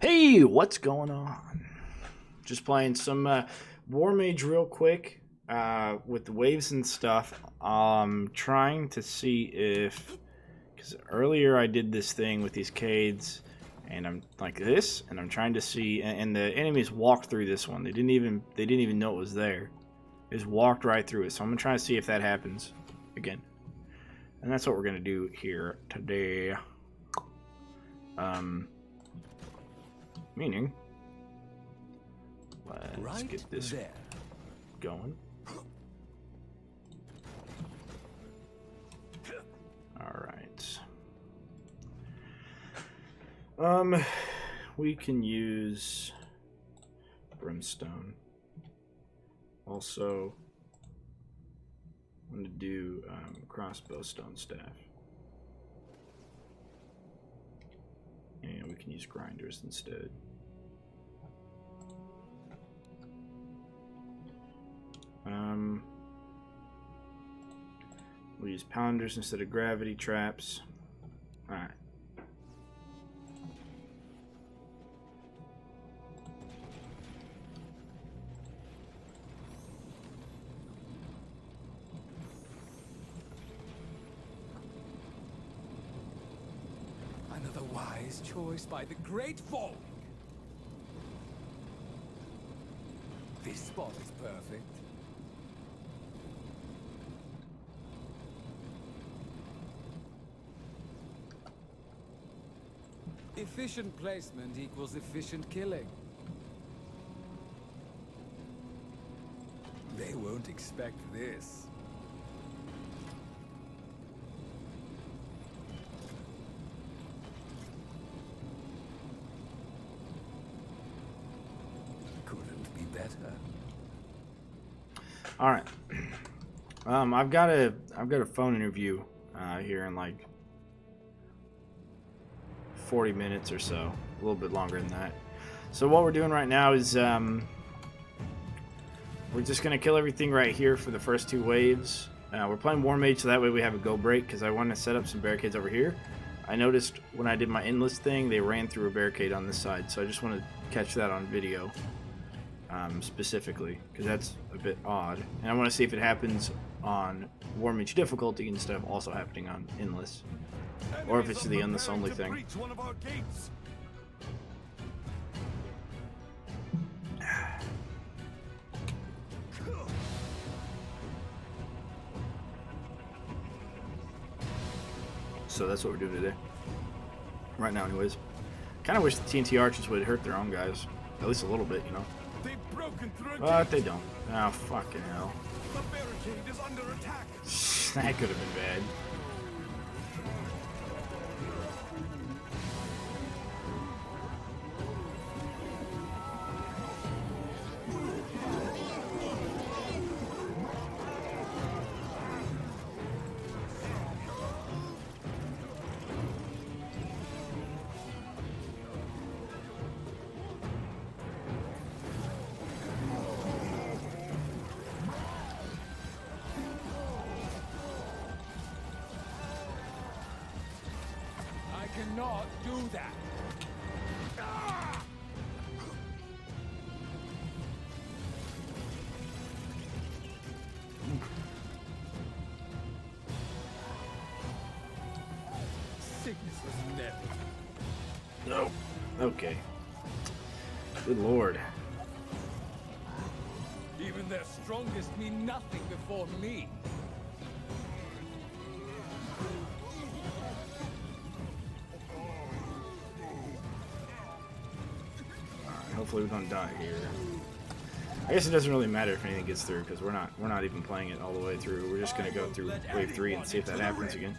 Hey, what's going on? Just playing some War Mage real quick with the waves and stuff. Trying to see if, because earlier I did this thing with these Cades, and I'm like this, and I'm trying to see, and the enemies walked through this one. They didn't even know it was there. They just walked right through it. So I'm gonna try to see if that happens again, and that's what we're gonna do here today. Meaning, let's get this going. All right. We can use brimstone. Also, I'm going to do crossbow stone staff. And we can use grinders instead. We'll use pounders instead of gravity traps. Alright. Another wise choice by the great folk. This spot is perfect. Efficient placement equals efficient killing. They won't expect this. Couldn't be better. All right. I've got a phone interview here in like 40 minutes or so, a little bit longer than that. So what we're doing right now is we're just gonna kill everything right here for the first two waves. We're playing War Mage, so that way we have a go break, because I want to set up some barricades over here. I noticed when I did my endless thing, they ran through a barricade on this side, so I just want to catch that on video specifically, because that's a bit odd. And I want to see if it happens on War Mage difficulty instead of also happening on endless. Or if it's the endless only thing. So that's what we're doing today. Right now, anyways. Kind of wish the TNT archers would hurt their own guys. At least a little bit, you know. But they don't. Oh, fucking hell. The barricade is under attack. That could have been bad. Cannot do that. Sickness was never. No. Okay. Good lord. Even their strongest mean nothing before me. Hopefully we don't die here. I guess it doesn't really matter if anything gets through, because we're not even playing it all the way through. We're just gonna go through wave 3 and see if that happens again.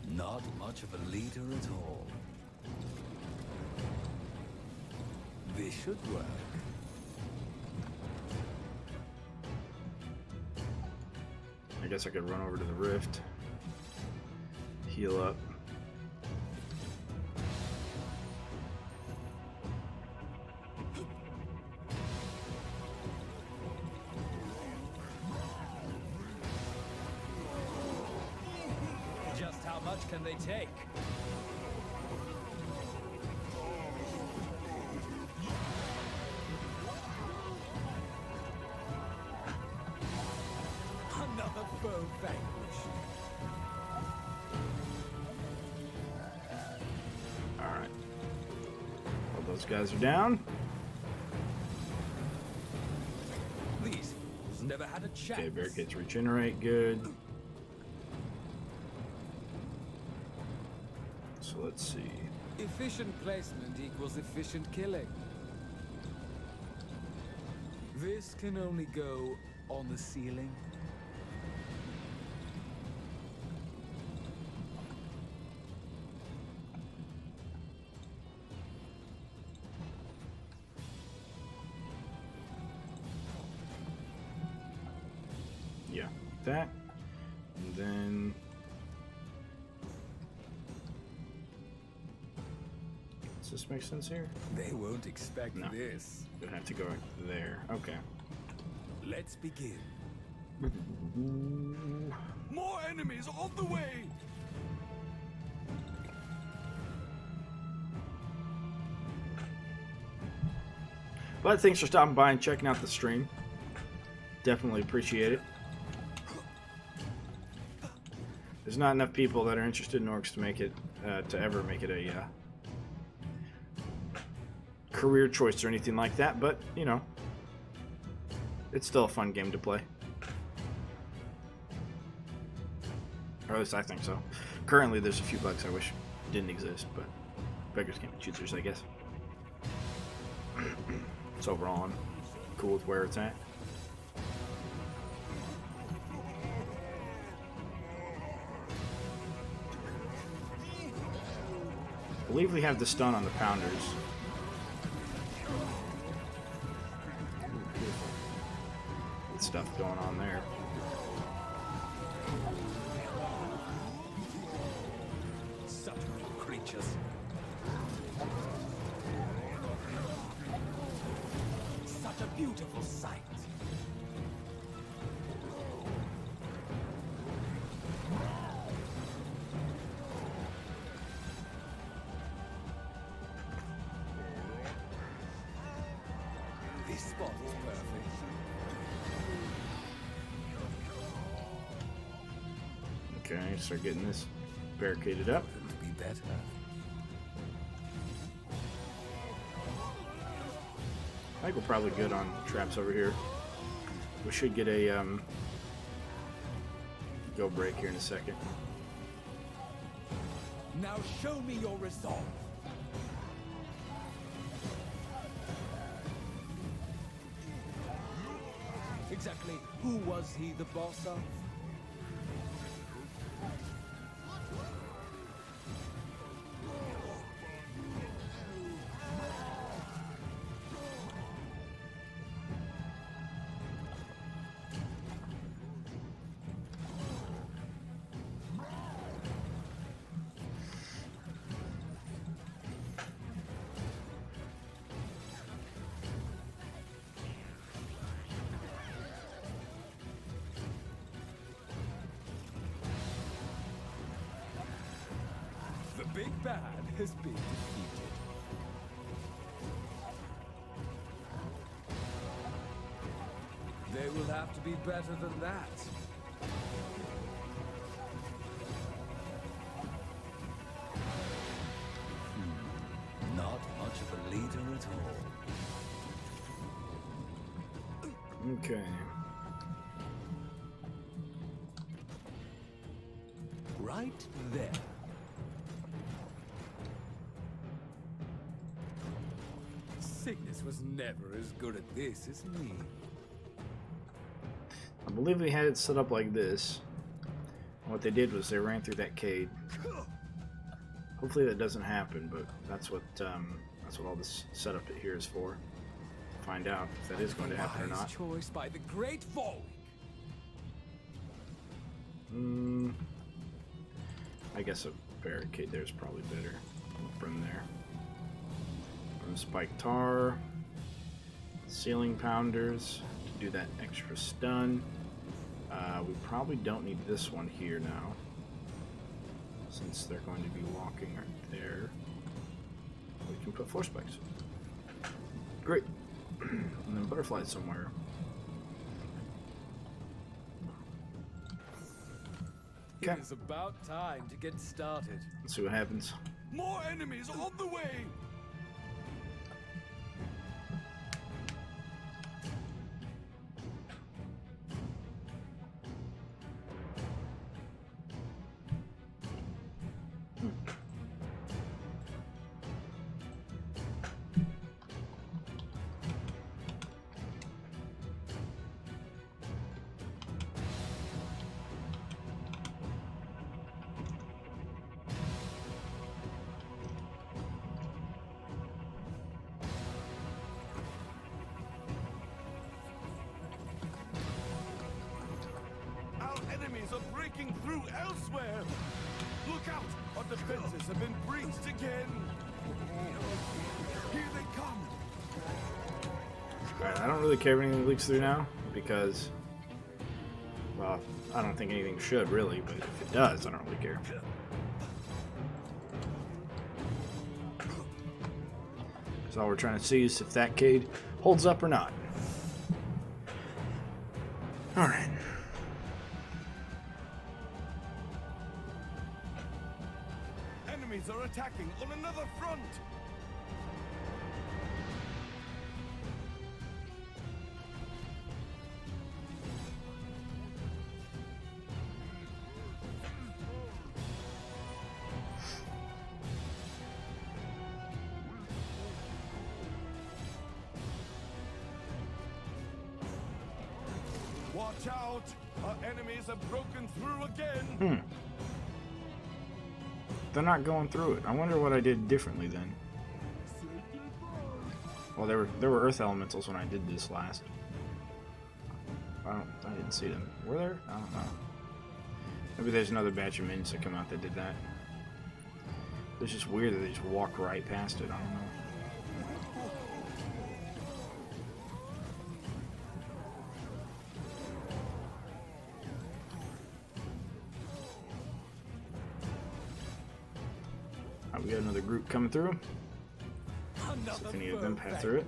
Not much of a leader at all. This should work. I guess I could run over to the rift, heal up. How much can they take? Another foe vanquished. Alright. All those guys are down. These fools never had a chance. Okay, barricades regenerate. Good. So let's see. Efficient placement equals efficient killing. This can only go on the ceiling. Yeah, that. And then... Does this make sense here? They won't expect No. this. Gonna have to go there. Okay. Let's begin. More enemies on the way! But thanks for stopping by and checking out the stream. Definitely appreciate it. There's not enough people that are interested in orcs to make it, to ever make it a career choice or anything like that, but, you know, it's still a fun game to play. Or at least I think so. Currently, there's a few bugs I wish didn't exist, but beggars can't be choosers, I guess. So overall, I'm cool with where it's at. I believe we have the stun on the pounders. Good stuff going on there. Such little creatures. Such a beautiful sight. This spot is perfect. Okay, start getting this barricaded up. Couldn't be better. I think we're probably good on traps over here. We should get a go break here in a second. Now show me your resolve. Exactly who was he the boss of? The big bad has been defeated. They will have to be better than that. Not much of a leader at all. Okay. Right there. Cygnus was never as good at this as me. I believe we had it set up like this. What they did was they ran through that cave. Hopefully that doesn't happen, but that's what all this setup here is for. Find out if that is going to happen or Wise not. choice by the great Volk. I guess a barricade there is probably better from there. From spike tar, ceiling pounders to do that extra stun. We probably don't need this one here now. since they're going to be walking right there, we can put 4 spikes. Great. And then butterflies somewhere. Okay. It is about time to get started. Let's see what happens. More enemies on the way. Enemies are breaking through elsewhere. Look out! Our defenses have been breached again. Here they come. Alright, I don't really care if anything leaks through now, because, well, I don't think anything should, really, but if it does, I don't really care. Because all we're trying to see is if that cade holds up or not. Alright. Enemies are attacking on another front. Watch out! Our enemies have broken through again. They're not going through it. I wonder what I did differently then. Well, there were earth elementals when I did this last. I didn't see them. Were there? I don't know. Maybe there's another batch of minions that come out that did that. It's just weird that they just walk right past it. I don't know. We got another group coming through. See if any of them pass through it.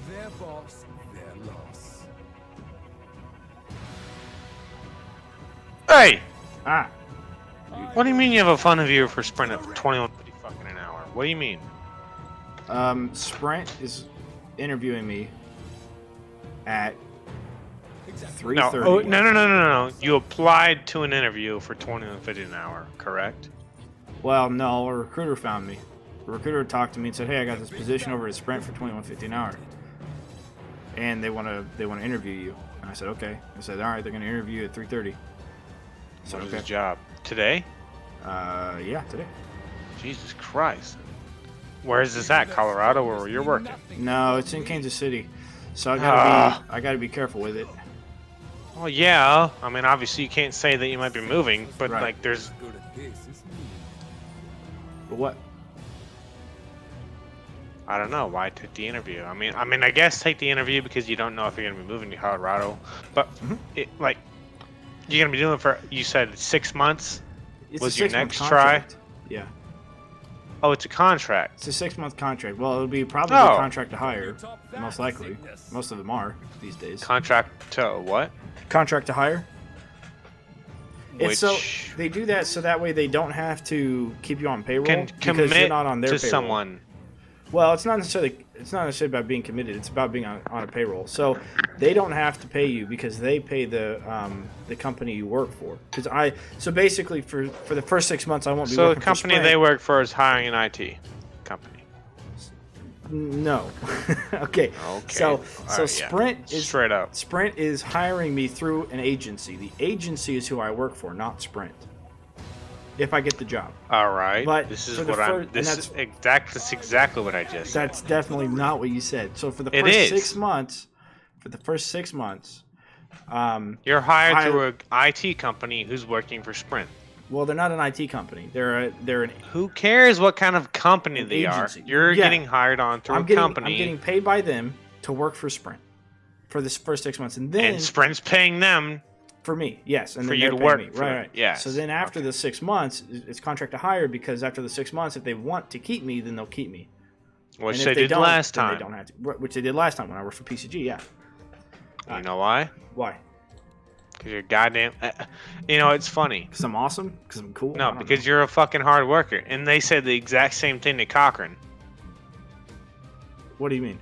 Their boss, their loss. Hey! Ah! What do you mean you have a fun viewer for sprint at 2150 fucking an hour? What do you mean? Sprint is interviewing me at 3:30. No, oh, no. You applied to an interview for 2150 an hour, correct? Well, no, a recruiter found me. A recruiter talked to me and said, "Hey, I got this position over at Sprint for 21.50 an hour, and they want to interview you." And I said, "Okay." I said, "All right, they're going to interview you at 3:30." So What is okay. the job? Today? Yeah, today. Jesus Christ. Where is this at? Colorado, where you're working? No, it's in Kansas City, so I gotta be careful with it. Well, yeah. I mean, obviously you can't say that you might be moving, but Right. like, there's. Good at this, isn't he? But what? I don't know why take the interview. I mean, I guess take the interview because you don't know if you're gonna be moving to Colorado, but like, you're gonna be doing it for. You said 6 months. It's Was a your 6-month next try? contract. Yeah, Oh, it's a contract. it's a 6-month contract. Well, it'll be probably a Oh. contract to hire, most likely. Most of them are these days. Contract to what? Contract to hire. It's so Which they do that so that way they don't have to keep you on payroll can because commit you're not on their to payroll. someone. Well, it's not necessarily about being committed. It's about being on a payroll. So they don't have to pay you because they pay the company you work for. So basically for the first 6 months I won't be So the working company for Sprint. they work for is hiring an IT company. No. Okay. Okay. So All right, yeah. Sprint is Straight up. Sprint is hiring me through an agency. The agency is who I work for, not Sprint. If I get the job. All right. But this is for the what I'm. fir- and That's exactly what I just said. That's definitely not what you said. So for the It first is. 6 months, You're hired through an IT company who's working for Sprint. Well, they're not an IT company. They're an Who cares what kind of company they agency. are? You're Yeah. getting hired on through a company. I'm getting paid by them to work for Sprint for this first 6 months, and then Sprint's paying them for me, yes, and for then you they're to paying work me. for Right, them. right. Yes. So then after the 6 months, it's contract to hire, because after the 6 months, if they want to keep me, then they'll keep me. Which And they if did don't, last then time. They don't have to. Which they did last time when I worked for PCG. Yeah. You know why? Why? Because you're goddamn. It's funny. Because I'm awesome. Because I'm cool. No, because you're a fucking hard worker, and they said the exact same thing to Cochran. What do you mean?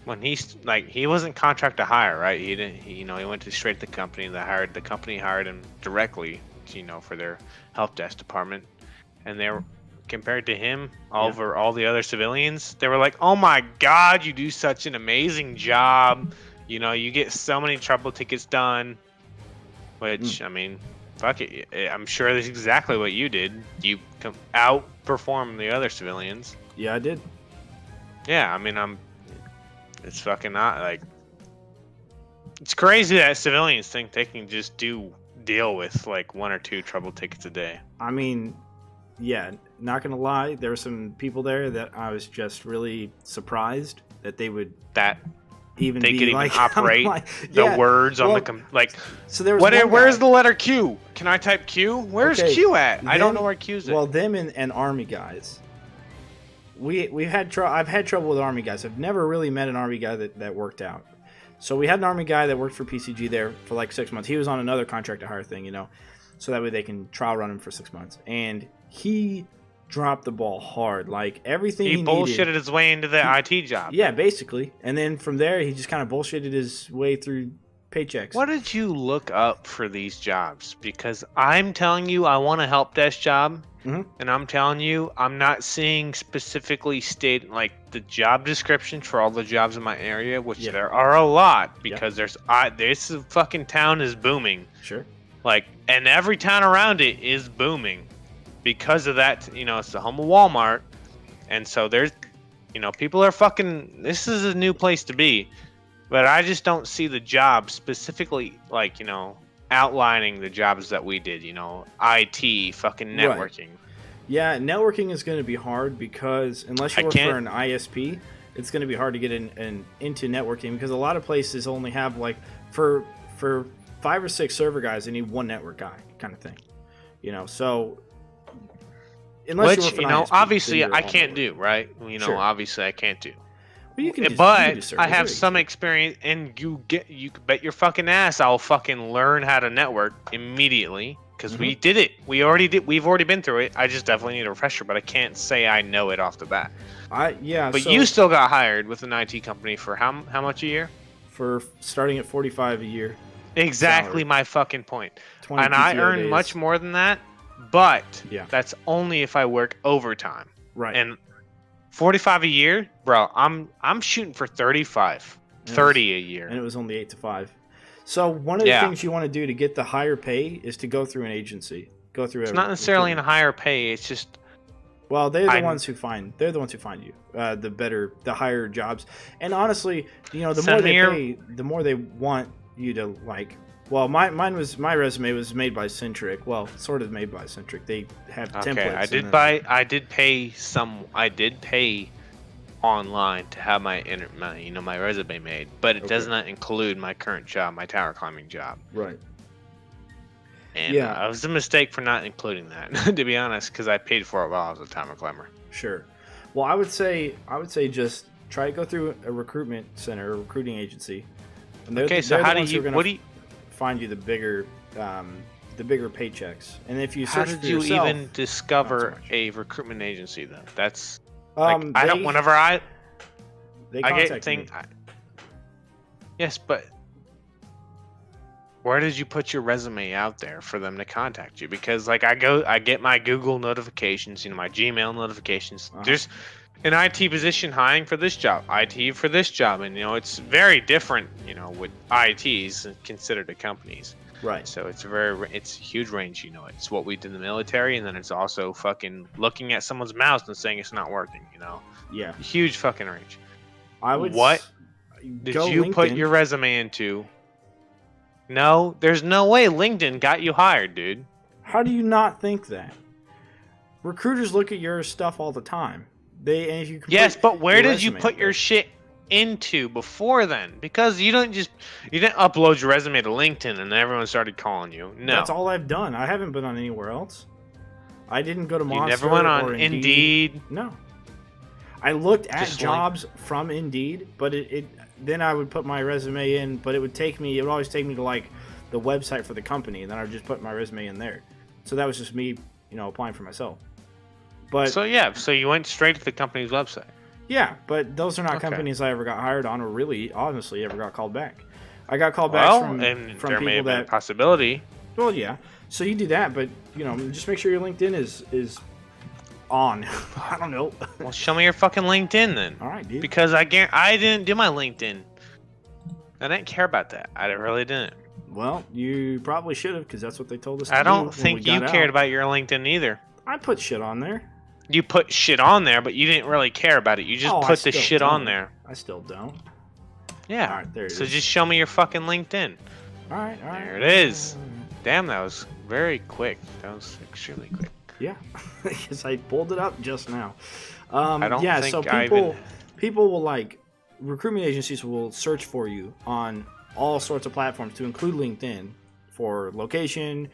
When he wasn't contract to hire, right? He didn't. He went straight to the company. The company hired him directly, for their help desk department, and they were compared to him over all the other civilians. They were like, "Oh my God, you do such an amazing job. You get so many trouble tickets done." Which I mean, fuck it. I'm sure that's exactly what you did. You outperformed the other civilians. Yeah, I did. Yeah, I mean, it's fucking not like. It's crazy that civilians think they can just deal with like 1 or 2 trouble tickets a day. I mean, yeah, not gonna lie, there were some people there that I was just really surprised that they would They could even like, operate yeah, the words on So there was where's the letter Q? Can I type Q? Where's Q at? I don't know where Q's at. Well, them and Army guys. I've had trouble with Army guys. I've never really met an Army guy that worked out. So we had an Army guy that worked for PCG there for like 6 months. He was on another contract to hire thing, so that way they can trial run him for 6 months. And he dropped the ball hard. Like everything he bullshitted needed, his way into the IT job. Yeah, basically. And then from there, he just kind of bullshitted his way through paychecks. What did you look up for these jobs? Because I'm telling you, I want a help desk job. Mm-hmm. And I'm telling you, I'm not seeing specifically state like the job descriptions for all the jobs in my area, which there are a lot because this fucking town is booming. Sure. And every town around it is booming because of that. It's the home of Walmart, and so there's, people are fucking. This is a new place to be, but I just don't see the jobs specifically outlining the jobs that we did, IT, fucking networking. Right. Yeah, networking is going to be hard because unless you work for an ISP, it's going to be hard to get into networking because a lot of places only have for 5 or 6 server guys, they need 1 network guy kind of thing. So unless you work for an ISP, obviously I can't do, right? Sure. Obviously I can't do. Well, you can but I have some experience, and you can bet your fucking ass I'll fucking learn how to network immediately because we did it. We've already been through it. I just definitely need a refresher, but I can't say I know it off the bat. But you still got hired with an IT company for how much a year? For starting at $45 a year. Exactly salary. My fucking point. 20 And I PTO earn days. much more than that, but Yeah. that's only if I work overtime. Right. And 45 a year, bro, I'm shooting for 35, 30 a year. And it was only 8 to 5. So one of the things you want to do to get the higher pay is to go through an agency. It's not necessarily in a higher pay. It's just they're the ones who find you the higher jobs. And honestly, the more they pay, the more they want you to like. Well, my resume was made by Centric. Well, sort of made by Centric. They have templates. I did pay online to have my resume made, but it does not include my current job, my tower climbing job. Right. And it was a mistake for not including that, to be honest, because I paid for it while I was a tower climber. Sure. Well, I would say just try to go through a recruitment center, a recruiting agency. And so how do you find you the bigger paychecks? And if you search how did for you yourself, even discover a recruitment agency then? That's they I contact me. Yes, but where did you put your resume out there for them to contact you? Because I get my Google notifications, my Gmail notifications. There's an IT position hiring for this job, IT for this job, and it's very different, with ITs considered to companies. Right. So it's a huge range, It's what we did in the military, and then it's also fucking looking at someone's mouse and saying it's not working, Yeah. Huge fucking range. I would. What did you put LinkedIn. your resume into No, there's no way LinkedIn got you hired, dude. How do you not think that? Recruiters look at your stuff all the time. And if you Yes, but where your did you resume put up your there. shit into before then? Because you didn't upload your resume to LinkedIn and everyone started calling you. No. That's all I've done. I haven't been on anywhere else. I didn't go to You Monster never went on or Indeed. No. I looked at Just jobs from Indeed, but then I would put my resume in, but it would always take me to like the website for the company, and then I would just put my resume in there. So that was just me, applying for myself. But So yeah, so you went straight to the company's website. yeah, but those are not Okay. companies I ever got hired on, or really, honestly, ever got called back. I got called back Well, from and from there people may have been a that. possibility. Well, yeah. So you do that, but just make sure your LinkedIn is on. I don't know. Well, show me your fucking LinkedIn then. All right, dude. Because I didn't do my LinkedIn. I didn't care about that. I really didn't. Well, you probably should have, because that's what they told us. I to don't do when think we you got cared out. about your LinkedIn either. I put shit on there. You put shit on there, but you didn't really care about it. You just Oh, I put the still shit on don't. there. I still don't. Yeah. All right, there it so is. just show me your fucking LinkedIn. All right. There it is. Damn, that was very quick. That was extremely quick. Yeah, because I pulled it up just now. I don't yeah, think so I people will recruitment agencies will search for you on all sorts of platforms, to include LinkedIn, for location,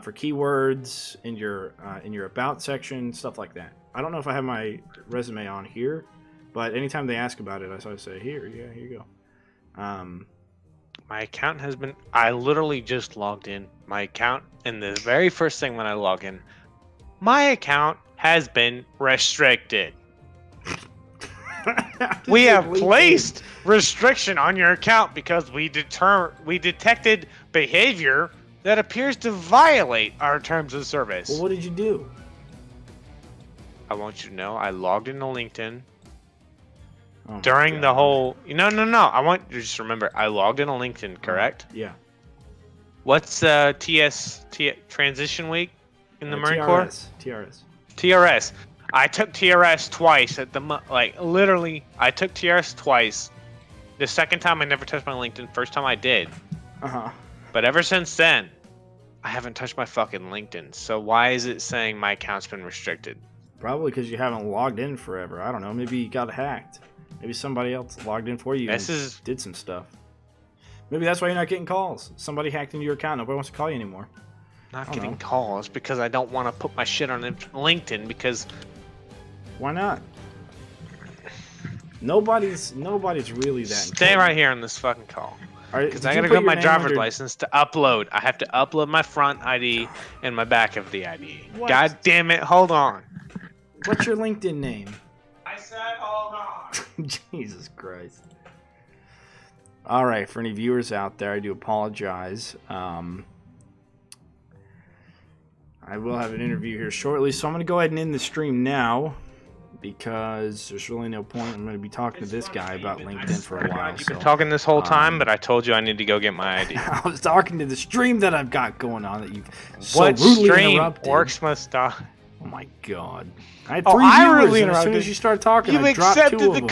for keywords in your about section, stuff like that. I don't know if I have my resume on here, but anytime they ask about it, I sort of say, here you go. My account has been. I literally just logged in. My account, and the very first thing when I log in, my account has been restricted. We have placed restriction on your account because we detected behavior that appears to violate our terms of service. Well, what did you do? I want you to know I logged into LinkedIn Oh my during the God. whole. No. I want you to just remember I logged into LinkedIn, correct? Yeah. What's transition week in the Marine Corps? TRS. TRS. I took TRS twice literally. I took TRS twice. The second time I never touched my LinkedIn. First time I did. Uh-huh. But ever since then, I haven't touched my fucking LinkedIn. So why is it saying my account's been restricted? Probably because you haven't logged in forever. I don't know. Maybe you got hacked. Maybe somebody else logged in for you and did some stuff. Maybe that's why you're not getting calls. Somebody hacked into your account. Nobody wants to call you anymore. Not getting calls because I don't want to put my shit on LinkedIn because... Why not? Nobody's really that. Stay right here on this fucking call. Because I Did you gotta put go to your my name driver's under- license to upload. I have to upload my front ID and my back of the ID. What? God damn it, hold on. What's your LinkedIn name? I said hold on. Jesus Christ. All right, for any viewers out there, I do apologize. I will have an interview here shortly, so I'm going to go ahead and end the stream now because there's really no point. I'm going to be talking to this guy about LinkedIn for a while. You've been talking this whole time, but I told you I need to go get my ID. I was talking to the stream that I've got going on that you've What rudely stream? interrupted. Orcs must die. Oh my God! I had Oh, three I viewers, rudely and as soon interrupted. as you started talking, You I dropped two accepted of the them.